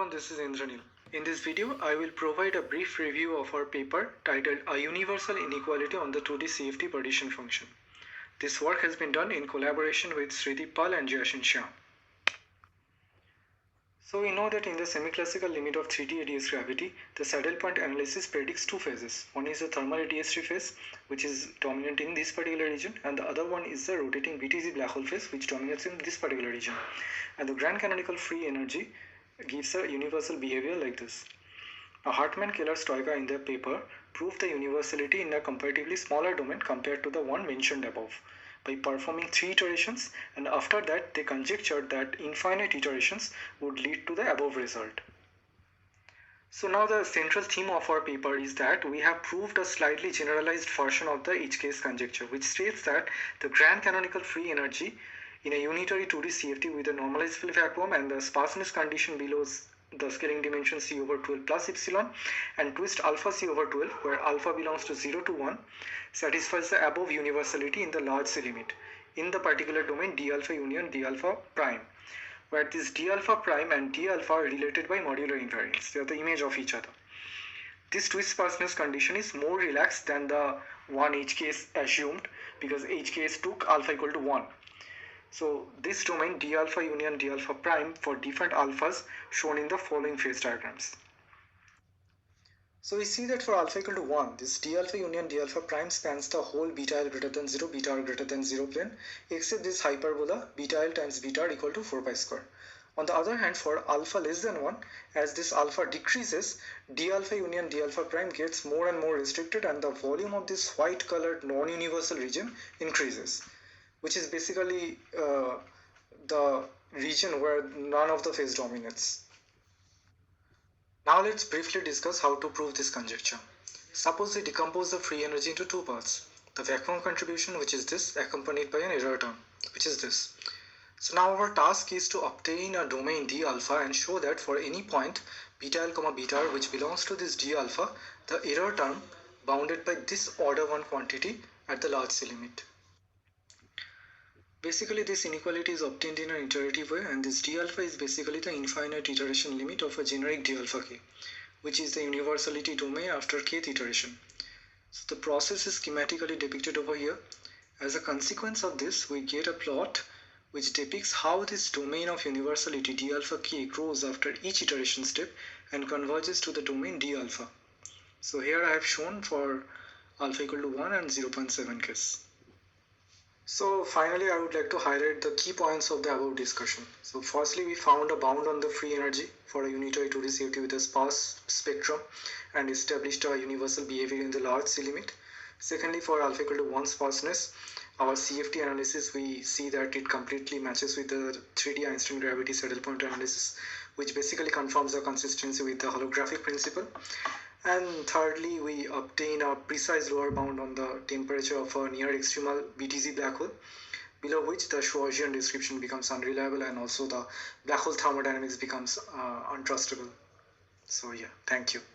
everyone, this is Indranil. In this video, I will provide a brief review of our paper titled A Universal Inequality on the 2D CFT Partition Function. This work has been done in collaboration with Sriti Pal and Jashin Shyam. So we know that in the semi-classical limit of 3D ADS gravity, the saddle point analysis predicts two phases. One is the thermal ADS3 phase, which is dominant in this particular region, and the other one is the rotating BTZ black hole phase, which dominates in this particular region. And the grand canonical free energy gives a universal behavior like this. Now Hartman, Keller, Stoica in their paper proved the universality in a comparatively smaller domain compared to the one mentioned above by performing 3 iterations, and after that they conjectured that infinite iterations would lead to the above result. So now the central theme of our paper is that we have proved a slightly generalized version of the HKS conjecture, which states that the grand canonical free energy in a unitary 2D CFT with a normalized field vacuum and the sparseness condition below the scaling dimension C over 12 plus epsilon and twist alpha C over 12, where alpha belongs to 0 to 1, satisfies the above universality in the large C limit in the particular domain d alpha union d alpha prime, where this d alpha prime and d alpha are related by modular invariance. They are the image of each other. This twist sparseness condition is more relaxed than the one HKS assumed, because HKS took alpha equal to 1. So this domain d alpha union d alpha prime for different alphas shown in the following phase diagrams. So we see that for alpha equal to 1, this d alpha union d alpha prime spans the whole beta L greater than 0, beta R greater than 0 plane, except this hyperbola beta L times beta R equal to 4 pi square. On the other hand, for alpha less than 1, as this alpha decreases, d alpha union d alpha prime gets more and more restricted, and the volume of this white colored non-universal region increases, which is basically the region where none of the phase dominates. Now let's briefly discuss how to prove this conjecture. Suppose we decompose the free energy into two parts. The vacuum contribution, which is this, accompanied by an error term, which is this. So now our task is to obtain a domain d alpha and show that for any point beta L, beta R, which belongs to this d alpha, the error term bounded by this order 1 quantity at the large C limit. Basically, this inequality is obtained in an iterative way, and this d alpha is basically the infinite iteration limit of a generic d alpha k, which is the universality domain after kth iteration. So the process is schematically depicted over here. As a consequence of this, we get a plot which depicts how this domain of universality d alpha k grows after each iteration step and converges to the domain d alpha. So here I have shown for alpha equal to 1 and 0.7 case. So finally, I would like to highlight the key points of the above discussion. So firstly, we found a bound on the free energy for a unitary 2D CFT with a sparse spectrum and established a universal behavior in the large C limit. Secondly, for alpha equal to 1 sparseness, our CFT analysis, we see that it completely matches with the 3D Einstein gravity saddle point analysis, which basically confirms the consistency with the holographic principle. And thirdly, we obtain a precise lower bound on the temperature of a near extremal BTZ black hole, below which the Schwarzian description becomes unreliable and also the black hole thermodynamics becomes untrustable. So yeah, thank you.